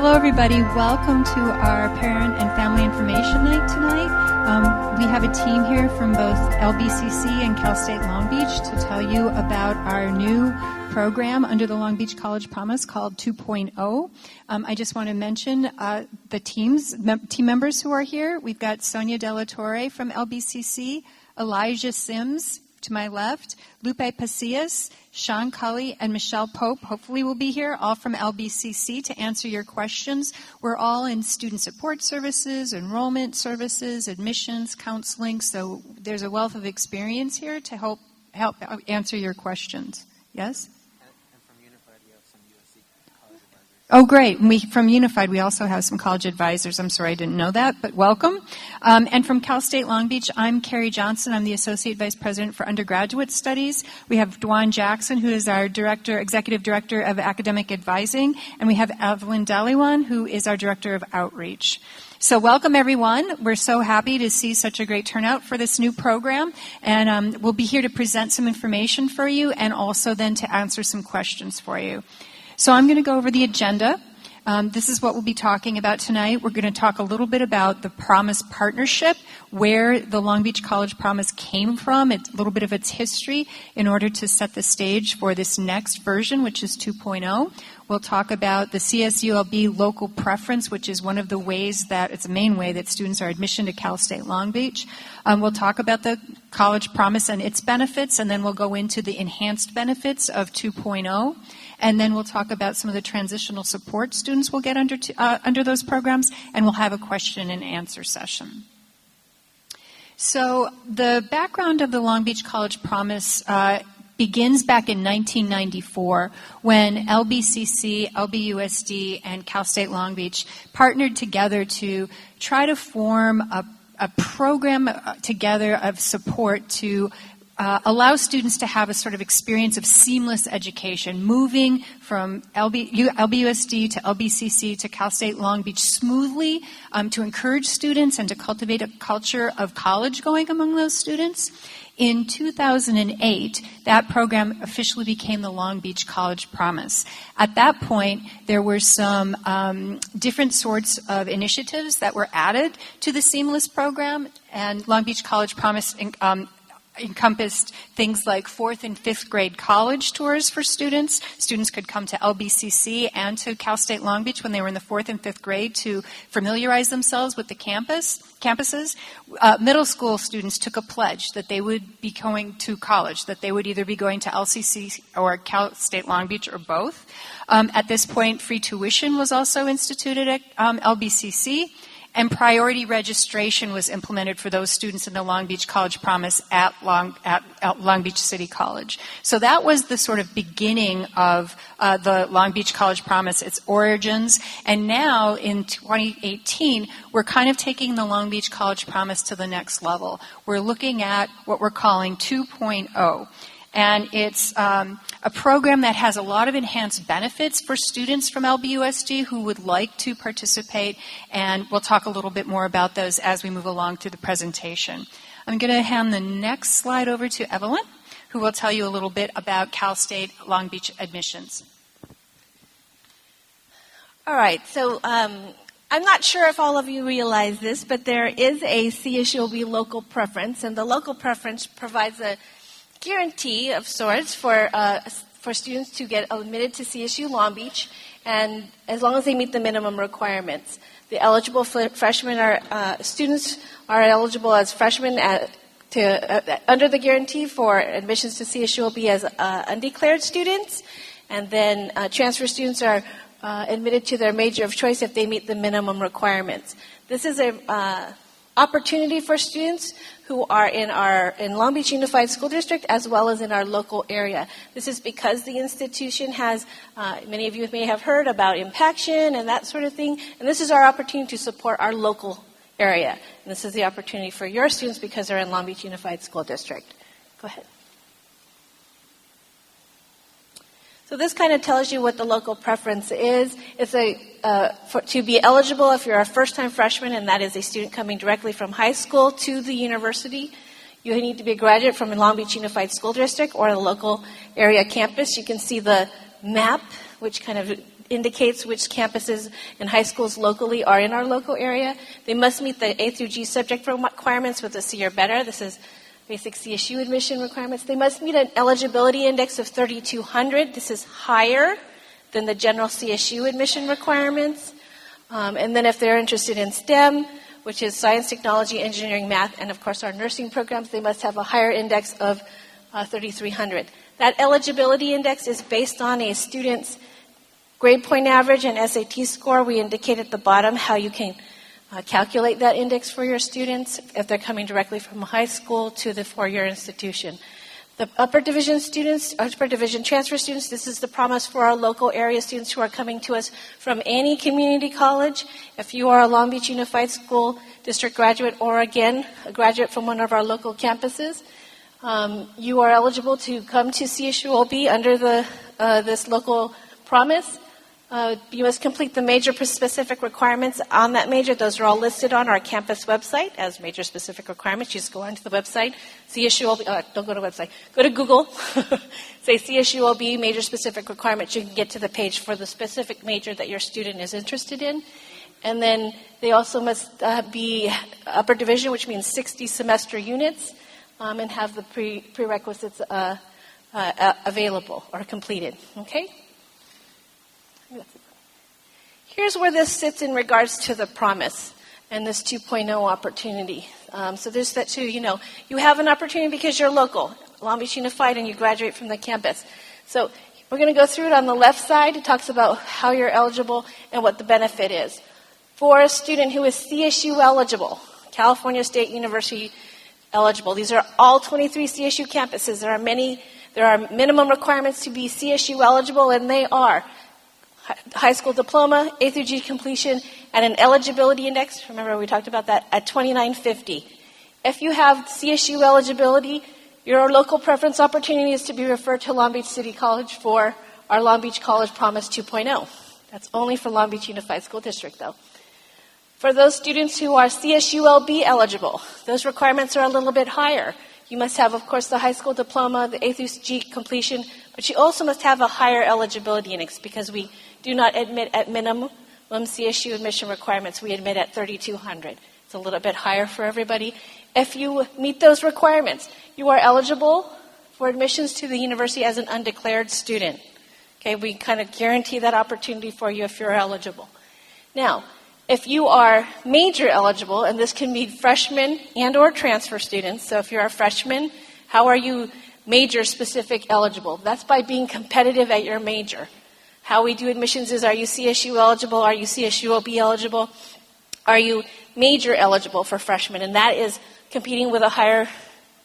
Hello, everybody. Welcome to our Parent and Family Information Night tonight. We have a team here from both LBCC and Cal State Long Beach to tell you about our new program under the Long Beach College Promise called 2.0. I just want to mention the team members who are here. We've got Sonia Della Torre from LBCC, Elijah Sims to my left, Lupe Pasillas, Sean Cully, and Michelle Pope hopefully will be here, all from LBCC to answer your questions. We're all in student support services, enrollment services, admissions, counseling, so there's a wealth of experience here to help answer your questions. Yes? And from Unified, we have some USC college advisors. Oh, great. From Unified, we also have some college advisors. I'm sorry I didn't know that, but welcome. And from Cal State Long Beach, I'm Carrie Johnson. I'm the Associate Vice President for Undergraduate Studies. We have Dwan Jackson, who is our Executive Director of Academic Advising, and we have Evelyn Daliwan, who is our Director of Outreach. So welcome, everyone. We're so happy to see such a great turnout for this new program, and we'll be here to present some information for you and also then to answer some questions for you. So I'm going to go over the agenda. This is what we'll be talking about tonight. We're going to talk a little bit about the Promise Partnership, where the Long Beach College Promise came from, a little bit of its history in order to set the stage for this next version, which is 2.0. We'll talk about the CSULB local preference, which is one of the ways it's the main way that students are admission to Cal State Long Beach. We'll talk about the College Promise and its benefits, and then we'll go into the enhanced benefits of 2.0. And then we'll talk about some of the transitional support students will get under those programs, and we'll have a question and answer session. So the background of the Long Beach College Promise begins back in 1994 when LBCC, LBUSD, and Cal State Long Beach partnered together to try to form a program together of support to allow students to have a sort of experience of seamless education, moving from LBUSD to LBCC to Cal State Long Beach smoothly, to encourage students and to cultivate a culture of college going among those students. In 2008, that program officially became the Long Beach College Promise. At that point, there were some different sorts of initiatives that were added to the Seamless program, and Long Beach College Promise encompassed things like 4th and 5th grade college tours for students. Students could come to LBCC and to Cal State Long Beach when they were in the 4th and 5th grade to familiarize themselves with the campuses. Middle school students took a pledge that they would be going to college, that they would either be going to LCC or Cal State Long Beach or both. At this point, free tuition was also instituted at LBCC. And priority registration was implemented for those students in the Long Beach College Promise at Long Beach City College. So that was the sort of beginning of the Long Beach College Promise, its origins. And now in 2018, we're kind of taking the Long Beach College Promise to the next level. We're looking at what we're calling 2.0. And it's a program that has a lot of enhanced benefits for students from LBUSD who would like to participate, and we'll talk a little bit more about those as we move along through the presentation. I'm going to hand the next slide over to Evelyn, who will tell you a little bit about Cal State Long Beach admissions. All right, so I'm not sure if all of you realize this, but there is a CSULB local preference, and the local preference provides a guarantee of sorts for students to get admitted to CSU Long Beach, and as long as they meet the minimum requirements. The eligible freshmen students are eligible as freshmen under the guarantee for admissions to CSULB as undeclared students, and then transfer students are admitted to their major of choice if they meet the minimum requirements. This is a opportunity for students who are in Long Beach Unified School District as well as in our local area. This is because the institution has, many of you may have heard about impaction and that sort of thing, and this is our opportunity to support our local area. And this is the opportunity for your students because they're in Long Beach Unified School District. Go ahead. So this kind of tells you what the local preference is. It's to be eligible if you're a first-time freshman, and that is a student coming directly from high school to the university. You need to be a graduate from Long Beach Unified School District or the local area campus. You can see the map, which kind of indicates which campuses and high schools locally are in our local area. They must meet the A through G subject requirements with a C or better. This is basic CSU admission requirements. They must meet an eligibility index of 3,200. This is higher than the general CSU admission requirements. And then if they're interested in STEM, which is science, technology, engineering, math, and of course our nursing programs, they must have a higher index of 3,300. That eligibility index is based on a student's grade point average and SAT score. We indicate at the bottom how you can calculate that index for your students if they're coming directly from high school to the four-year institution. The upper division students, upper division transfer students, this is the promise for our local area students who are coming to us from any community college. If you are a Long Beach Unified School District graduate or, again, a graduate from one of our local campuses, you are eligible to come to CSULB under this local promise. You must complete the major-specific requirements on that major. Those are all listed on our campus website as major-specific requirements. You just go onto the website, CSULB, don't go to the website, go to Google, say CSULB major-specific requirements. You can get to the page for the specific major that your student is interested in. And then they also must be upper division, which means 60 semester units, and have the prerequisites available or completed. Okay? Here's where this sits in regards to the promise and this 2.0 opportunity. So there's that too, you have an opportunity because you're local, Long Beach Unified, and you graduate from the campus. So we're going to go through it on the left side. It talks about how you're eligible and what the benefit is. For a student who is CSU eligible, California State University eligible, these are all 23 CSU campuses. There are minimum requirements to be CSU eligible, and they are high school diploma, A through G completion, and an eligibility index, remember we talked about that, at 2950. If you have CSU eligibility, your local preference opportunity is to be referred to Long Beach City College for our Long Beach College Promise 2.0. That's only for Long Beach Unified School District, though. For those students who are CSULB eligible, those requirements are a little bit higher. You must have, of course, the high school diploma, the A through G completion, but you also must have a higher eligibility index because we do not admit at minimum CSU admission requirements. We admit at 3,200. It's a little bit higher for everybody. If you meet those requirements, you are eligible for admissions to the university as an undeclared student. Okay, we kind of guarantee that opportunity for you if you're eligible. Now, if you are major eligible, and this can mean freshmen and or transfer students, so if you're a freshman, how are you major specific eligible? That's by being competitive at your major. How we do admissions is, are you CSU eligible? Are you CSULB eligible? Are you major eligible for freshmen? And that is competing with a higher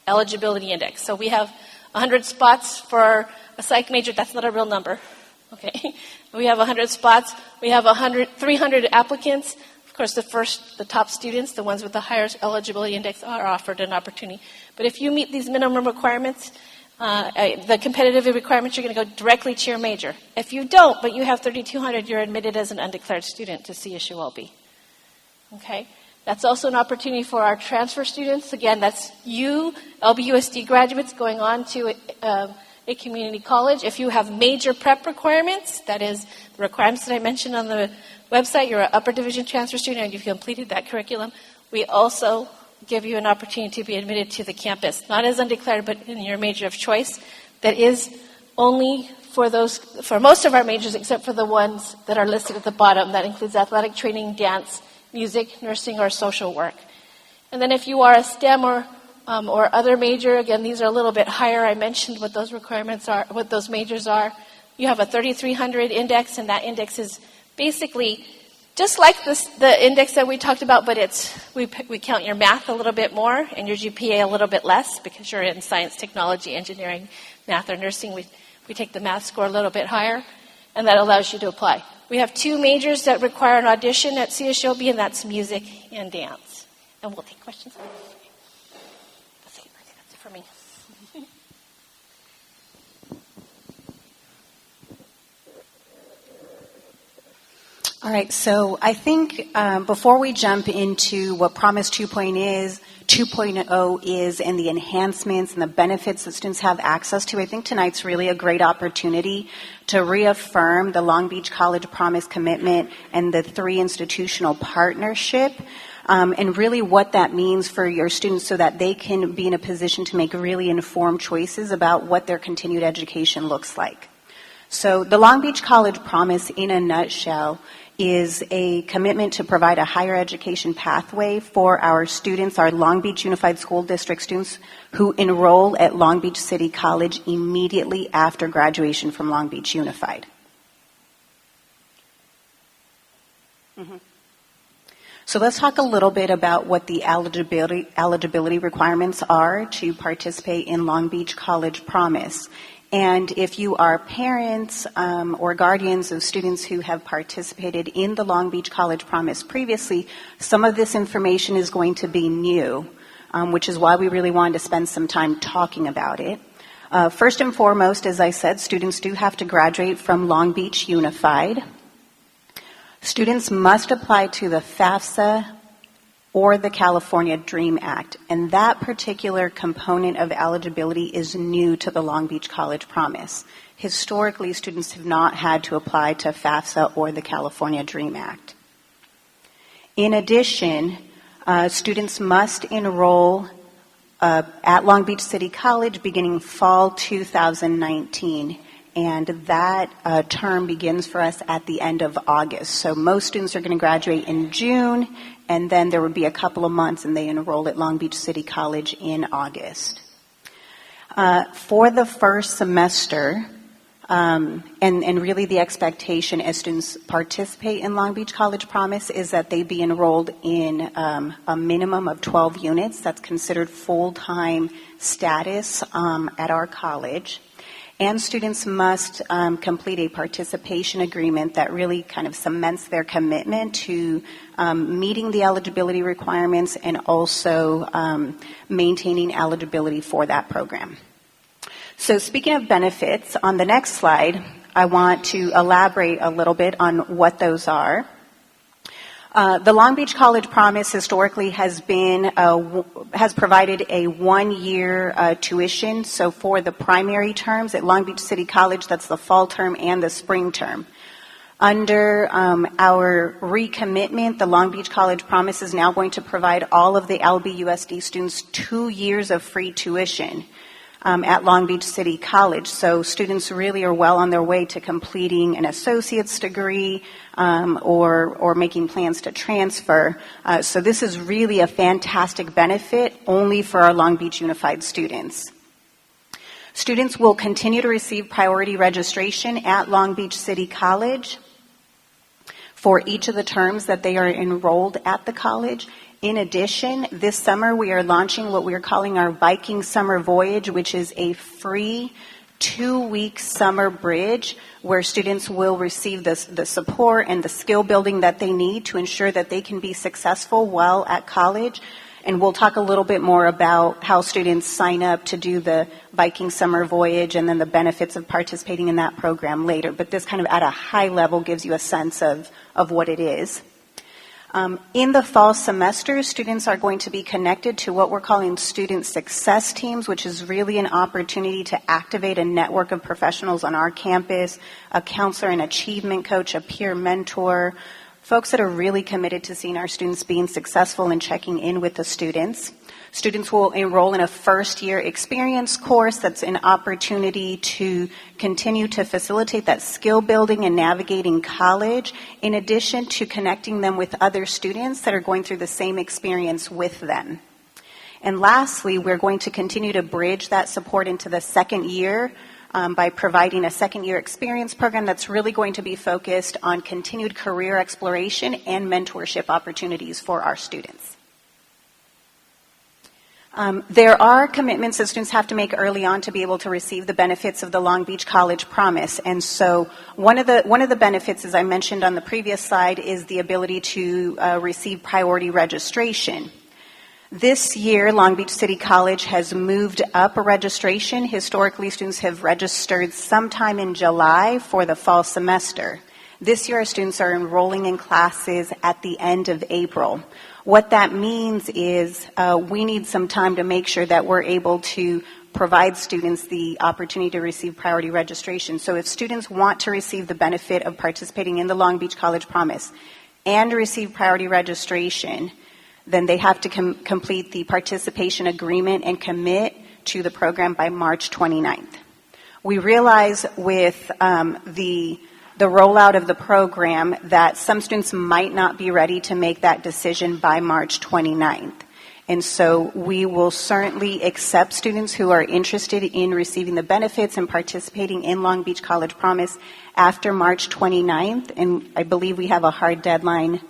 eligibility index. So we have 100 spots for a psych major. That's not a real number. Okay. We have 100 spots. We have 300 applicants. Of course, the top students, the ones with the highest eligibility index, are offered an opportunity. But if you meet these minimum requirements, the competitive requirements, you're going to go directly to your major. If you don't, but you have 3,200, you're admitted as an undeclared student to CSULB. Okay? That's also an opportunity for our transfer students. Again, that's you, LBUSD graduates, going on to a community college. If you have major prep requirements, that is the requirements that I mentioned on the website, you're an upper division transfer student and you've completed that curriculum, we also give you an opportunity to be admitted to the campus, not as undeclared, but in your major of choice. That is only for most of our majors, except for the ones that are listed at the bottom. That includes athletic training, dance, music, nursing, or social work. And then if you are a STEM or other major, again, these are a little bit higher. I mentioned what those requirements are, what those majors are. You have a 3,300 index, and that index is basically just like the index that we talked about, but we count your math a little bit more and your GPA a little bit less because you're in science, technology, engineering, math, or nursing. We take the math score a little bit higher, and that allows you to apply. We have 2 majors that require an audition at CSULB, and that's music and dance. And we'll take questions. I think that's it for me. All right, so I think before we jump into what Promise 2.0 2.0 is and the enhancements and the benefits that students have access to, I think tonight's really a great opportunity to reaffirm the Long Beach College Promise commitment and the 3 institutional partnership, and really what that means for your students so that they can be in a position to make really informed choices about what their continued education looks like. So the Long Beach College Promise, in a nutshell, is a commitment to provide a higher education pathway for our students, our Long Beach Unified School District students who enroll at Long Beach City College immediately after graduation from Long Beach Unified. So let's talk a little bit about what the eligibility requirements are to participate in Long Beach College Promise. And if you are parents or guardians of students who have participated in the Long Beach College Promise previously, some of this information is going to be new, which is why we really wanted to spend some time talking about it. First and foremost, as I said, students do have to graduate from Long Beach Unified. Students must apply to the FAFSA or the California DREAM Act, and that particular component of eligibility is new to the Long Beach College Promise. Historically, students have not had to apply to FAFSA or the California DREAM Act. In addition, students must enroll at Long Beach City College beginning fall 2019. And that term begins for us at the end of August. So most students are going to graduate in June, and then there would be a couple of months, and they enroll at Long Beach City College in August. For the first semester, and really the expectation as students participate in Long Beach College Promise is that they be enrolled in a minimum of 12 units. That's considered full-time status at our college. And students must complete a participation agreement that really kind of cements their commitment to meeting the eligibility requirements and also maintaining eligibility for that program. So speaking of benefits, on the next slide, I want to elaborate a little bit on what those are. The Long Beach College Promise historically has provided a 1-year tuition. So for the primary terms at Long Beach City College, that's the fall term and the spring term. Under our recommitment, the Long Beach College Promise is now going to provide all of the LBUSD students 2 years of free tuition at Long Beach City College. So students really are well on their way to completing an associate's degree or making plans to transfer. So this is really a fantastic benefit only for our Long Beach Unified students. Students will continue to receive priority registration at Long Beach City College for each of the terms that they are enrolled at the college. In addition, this summer we are launching what we are calling our Viking Summer Voyage, which is a free 2-week summer bridge where students will receive the support and the skill building that they need to ensure that they can be successful while at college. And we'll talk a little bit more about how students sign up to do the Viking Summer Voyage and then the benefits of participating in that program later. But this kind of at a high level gives you a sense of what it is. In the fall semester, students are going to be connected to what we're calling student success teams, which is really an opportunity to activate a network of professionals on our campus, a counselor, an achievement coach, a peer mentor, folks that are really committed to seeing our students being successful and checking in with the students. Students will enroll in a first-year experience course that's an opportunity to continue to facilitate that skill building and navigating college, in addition to connecting them with other students that are going through the same experience with them. And lastly, we're going to continue to bridge that support into the second year by providing a second-year experience program that's really going to be focused on continued career exploration and mentorship opportunities for our students. There are commitments that students have to make early on to be able to receive the benefits of the Long Beach College Promise. And so one of the benefits, as I mentioned on the previous slide, is the ability to receive priority registration. This year, Long Beach City College has moved up a registration. Historically, students have registered sometime in July for the fall semester. This year, our students are enrolling in classes at the end of April. What that means is we need some time to make sure that we're able to provide students the opportunity to receive priority registration. So if students want to receive the benefit of participating in the Long Beach College Promise and receive priority registration, then they have to complete the participation agreement and commit to the program by March 29th. We realize with the rollout of the program that some students might not be ready to make that decision by March 29th. And so we will certainly accept students who are interested in receiving the benefits and participating in Long Beach College Promise after March 29th. And I believe we have a hard deadline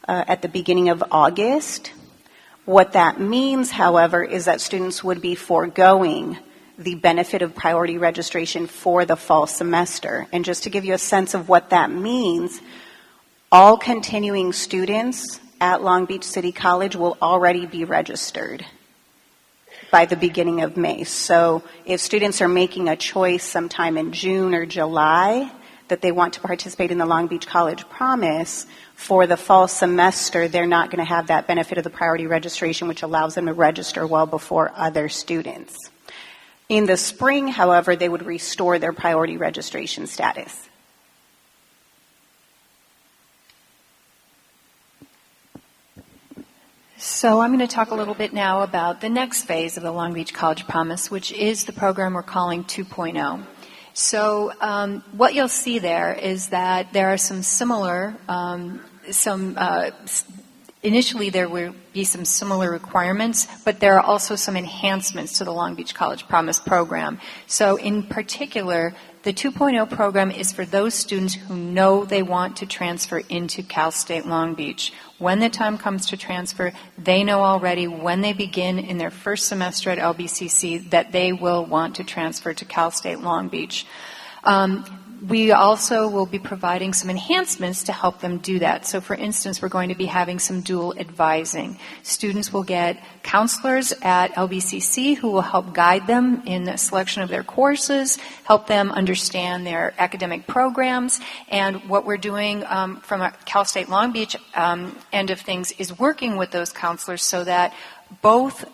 at the beginning of August. What that means, however, is that students would be foregoing the benefit of priority registration for the fall semester. And just to give you a sense of what that means, all continuing students at Long Beach City College will already be registered by the beginning of May. So if students are making a choice sometime in June or July that they want to participate in the Long Beach College Promise, for the fall semester, they're not going to have that benefit of the priority registration, which allows them to register well before other students. In the spring, however, they would restore their priority registration status. So I'm going to talk a little bit now about the next phase of the Long Beach College Promise, which is the program we're calling 2.0. So what you'll see there is that there are some similar, initially there will be some similar requirements, but there are also some enhancements to the Long Beach College Promise program. So in particular, the 2.0 program is for those students who know they want to transfer into Cal State Long Beach. When the time comes to transfer, they know already when they begin in their first semester at LBCC that they will want to transfer to Cal State Long Beach. We also will be providing some enhancements to help them do that. So for instance, we're going to be having some dual advising. Students will get counselors at LBCC who will help guide them in the selection of their courses, help them understand their academic programs, and what we're doing from a Cal State Long Beach end of things is working with those counselors so that both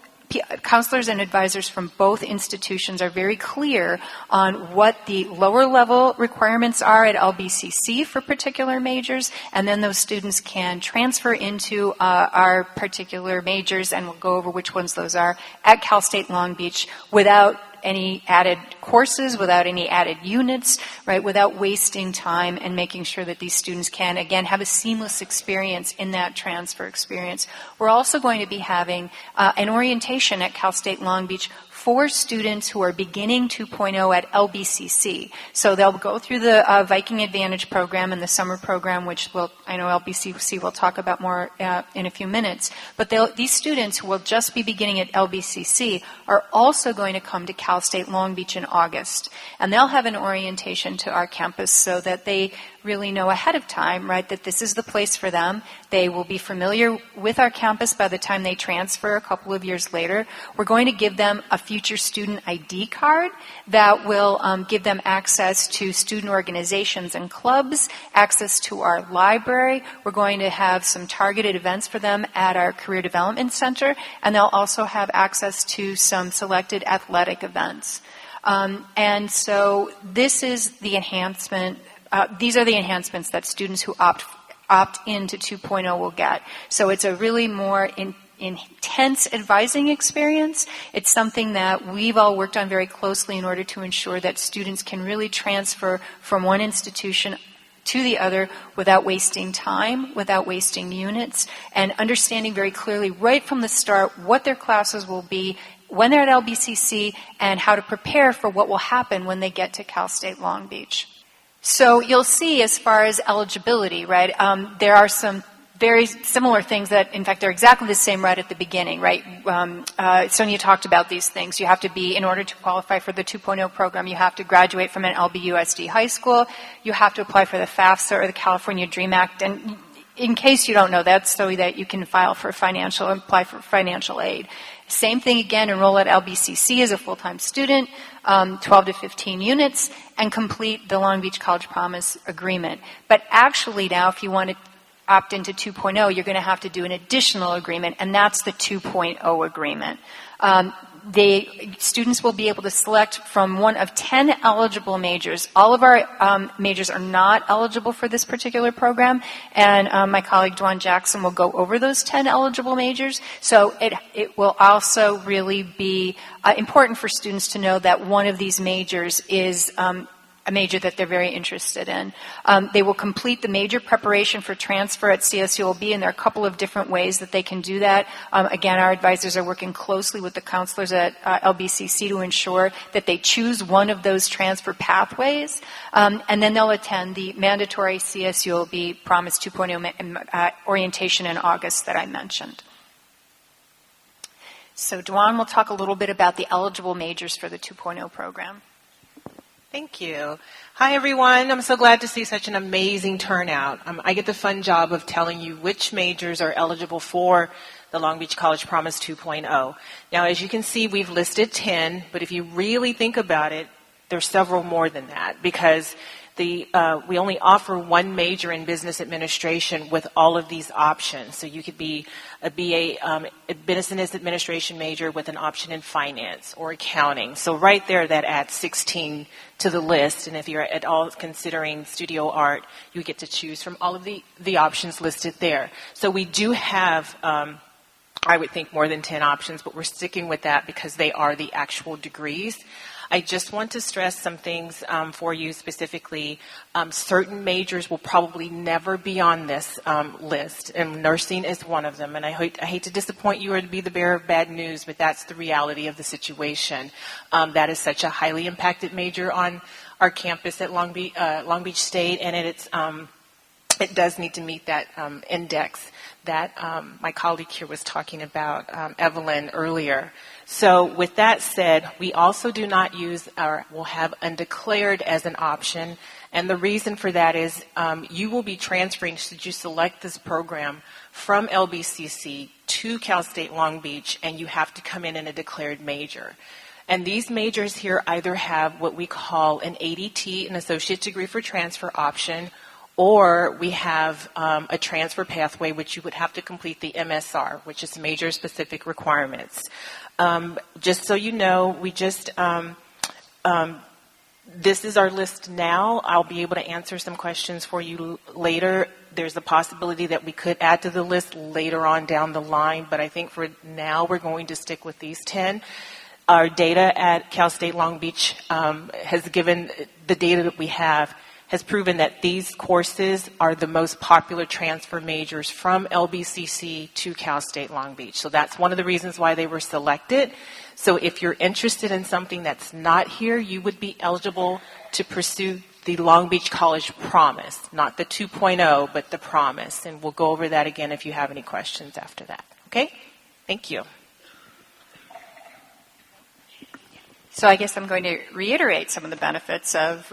counselors and advisors from both institutions are very clear on what the lower level requirements are at LBCC for particular majors, and then those students can transfer into our particular majors, and we'll go over which ones those are, at Cal State Long Beach without any added courses, without any added units, right, without wasting time, and making sure that these students can, again, have a seamless experience in that transfer experience. We're also going to be having an orientation at Cal State Long Beach for students who are beginning 2.0 at LBCC. So they'll go through the Viking Advantage program and the summer program, which I know LBCC will talk about more in a few minutes. But these students who will just be beginning at LBCC are also going to come to Cal State Long Beach in August. And they'll have an orientation to our campus so that they really know ahead of time, right, that this is the place for them. They will be familiar with our campus by the time they transfer a couple of years later. We're going to give them a future student ID card that will give them access to student organizations and clubs, access to our library. We're going to have some targeted events for them at our Career Development Center, and they'll also have access to some selected athletic events. And so this is the enhancement. These are the enhancements that students who opt into 2.0 will get. So it's a really more intense advising experience. It's something that we've all worked on very closely in order to ensure that students can really transfer from one institution to the other without wasting time, without wasting units, and understanding very clearly right from the start what their classes will be when they're at LBCC and how to prepare for what will happen when they get to Cal State Long Beach. So you'll see as far as eligibility, right, there are some very similar things that, in fact, they're exactly the same right at the beginning, right? Sonia talked about these things. You have to be, in order to qualify for the 2.0 program, you have to graduate from an LBUSD high school. You have to apply for the FAFSA or the California DREAM Act. And in case you don't know, that's so that you can apply for financial aid. Same thing again, enroll at LBCC as a full-time student, 12 to 15 units, and complete the Long Beach College Promise agreement. But actually now, if you want to opt into 2.0, you're going to have to do an additional agreement, and that's the 2.0 agreement. Students will be able to select from one of 10 eligible majors. All of our majors are not eligible for this particular program, and my colleague Dwan Jackson will go over those 10 eligible majors. So it will also really be important for students to know that one of these majors is a major that they're very interested in. They will complete the major preparation for transfer at CSULB, and there are a couple of different ways that they can do that. Again, our advisors are working closely with the counselors at LBCC to ensure that they choose one of those transfer pathways, and then they'll attend the mandatory CSULB Promise 2.0 orientation in August that I mentioned. So Dwan will talk a little bit about the eligible majors for the 2.0 program. Thank you. Hi, everyone. I'm so glad to see such an amazing turnout. I get the fun job of telling you which majors are eligible for the Long Beach College Promise 2.0. Now, as you can see, we've listed 10, but if you really think about it, there's several more than that, because we only offer one major in business administration with all of these options. So you could be a BA, a business administration major with an option in finance or accounting. So right there, that adds 16 to the list. And if you're at all considering studio art, you get to choose from all of the options listed there. So we do have, I would think, more than 10 options, but we're sticking with that because they are the actual degrees. I just want to stress some things for you specifically. Certain majors will probably never be on this list, and nursing is one of them. And I hate to disappoint you or to be the bearer of bad news, but that's the reality of the situation. That is such a highly impacted major on our campus at Long Beach State, and it does need to meet that index that my colleague here was talking about, Evelyn, earlier. So with that said, we also do not use or will have undeclared as an option. And the reason for that is you will be transferring, should you select this program, from LBCC to Cal State Long Beach, and you have to come in a declared major. And these majors here either have what we call an ADT, an Associate Degree for Transfer option, or we have a transfer pathway, which you would have to complete the MSR, which is Major Specific Requirements. Just so you know, this is our list now. I'll be able to answer some questions for you later. There's a possibility that we could add to the list later on down the line, but I think for now we're going to stick with these 10. Our data at Cal State Long Beach has given the data that we have has proven that these courses are the most popular transfer majors from LBCC to Cal State Long Beach. So that's one of the reasons why they were selected. So if you're interested in something that's not here, you would be eligible to pursue the Long Beach College Promise, not the 2.0, but the Promise. And we'll go over that again if you have any questions after that. Okay? Thank you. So I guess I'm going to reiterate some of the benefits of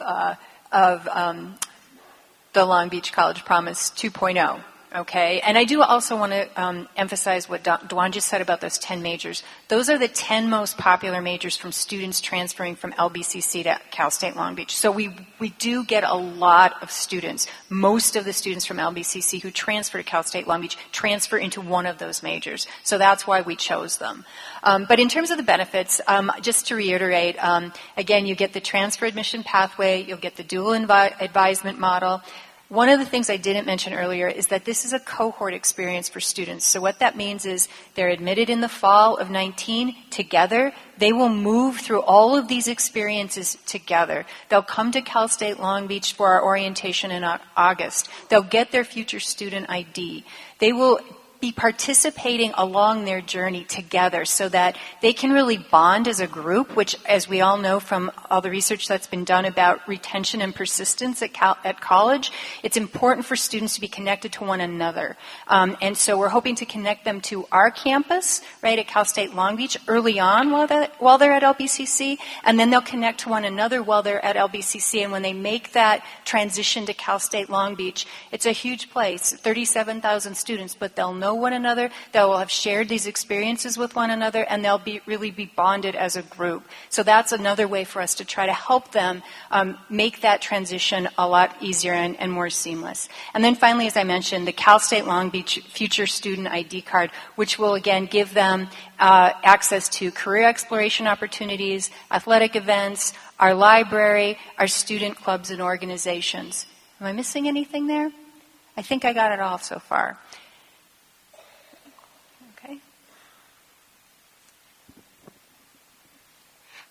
the Long Beach College Promise 2.0, okay? And I do also want to emphasize what Dwan just said about those 10 majors. Those are the 10 most popular majors from students transferring from LBCC to Cal State Long Beach. So we do get a lot of students. Most of the students from LBCC who transfer to Cal State Long Beach transfer into one of those majors. So that's why we chose them. But in terms of the benefits, just to reiterate, again, you get the transfer admission pathway, you'll get the dual advisement model. One of the things I didn't mention earlier is that this is a cohort experience for students. So what that means is they're admitted in the fall of 19 together. They will move through all of these experiences together. They'll come to Cal State Long Beach for our orientation in August. They'll get their future student ID. They will be participating along their journey together so that they can really bond as a group, which, as we all know from all the research that's been done about retention and persistence at college, it's important for students to be connected to one another. And so we're hoping to connect them to our campus, right, at Cal State Long Beach early on while they're at LBCC, and then they'll connect to one another while they're at LBCC. And when they make that transition to Cal State Long Beach, it's a huge place, 37,000 students, but they'll know one another, they will have shared these experiences with one another, and they'll really be bonded as a group. So that's another way for us to try to help them make that transition a lot easier and more seamless. And then finally, as I mentioned, the Cal State Long Beach Future Student ID card, which will again give them access to career exploration opportunities, athletic events, our library, our student clubs and organizations. Am I missing anything there? I think I got it all so far. Okay.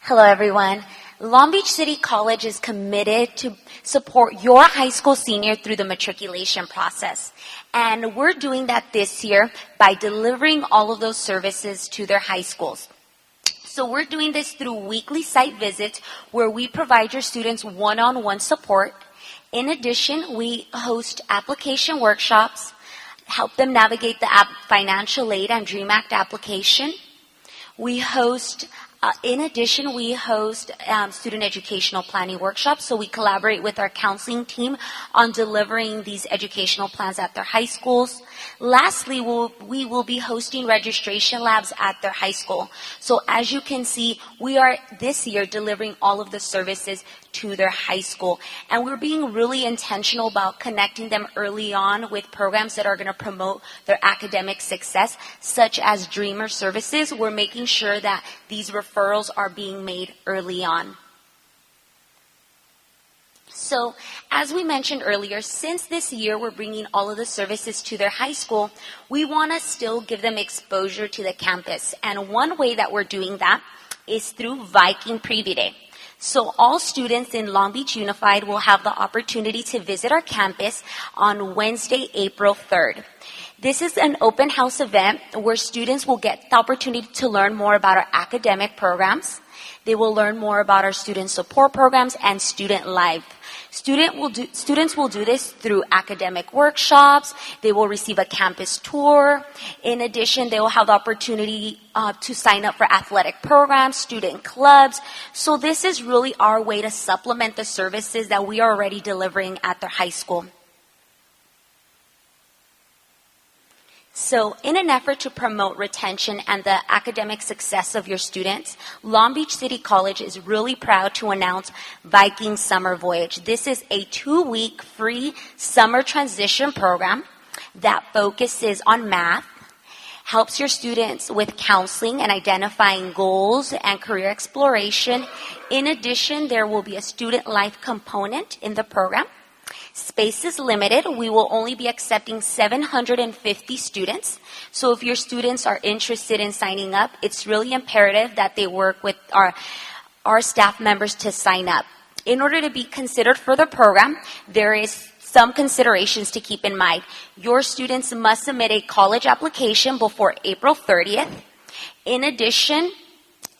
Hello, everyone. Long Beach City College is committed to support your high school senior through the matriculation process. And we're doing that this year by delivering all of those services to their high schools. So we're doing this through weekly site visits where we provide your students one-on-one support. In addition, we host application workshops, help them navigate the financial aid and DREAM Act application. In addition, we host student educational planning workshops, so we collaborate with our counseling team on delivering these educational plans at their high schools. Lastly, we will be hosting registration labs at their high school. So as you can see, we are this year delivering all of the services to their high school. And we're being really intentional about connecting them early on with programs that are going to promote their academic success, such as Dreamer services. We're making sure that these referrals are being made early on. So, as we mentioned earlier, since this year we're bringing all of the services to their high school, we want to still give them exposure to the campus. And one way that we're doing that is through Viking Preview Day. So all students in Long Beach Unified will have the opportunity to visit our campus on Wednesday, April 3rd. This is an open house event where students will get the opportunity to learn more about our academic programs. They will learn more about our student support programs and student life. Students will do this through academic workshops. They will receive a campus tour. In addition, they will have the opportunity to sign up for athletic programs, student clubs. So this is really our way to supplement the services that we are already delivering at their high school. So in an effort to promote retention and the academic success of your students, Long Beach City College is really proud to announce Viking Summer Voyage. This is a 2-week free summer transition program that focuses on math, helps your students with counseling and identifying goals and career exploration. In addition, there will be a student life component in the program. Space is limited. We will only be accepting 750 students. So if your students are interested in signing up, it's really imperative that they work with our staff members to sign up. In order to be considered for the program, there is some considerations to keep in mind. Your students must submit a college application before April 30th. In addition,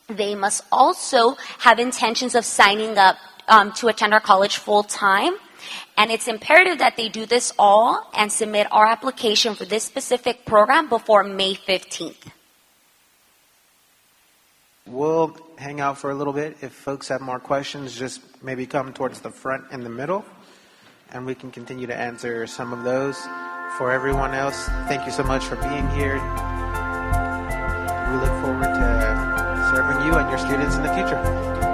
they must also have intentions of signing up to attend our college full-time. And it's imperative that they do this all and submit our application for this specific program before May 15th. We'll hang out for a little bit. If folks have more questions, just maybe come towards the front and the middle, and we can continue to answer some of those. For everyone else, thank you so much for being here. We look forward to serving you and your students in the future.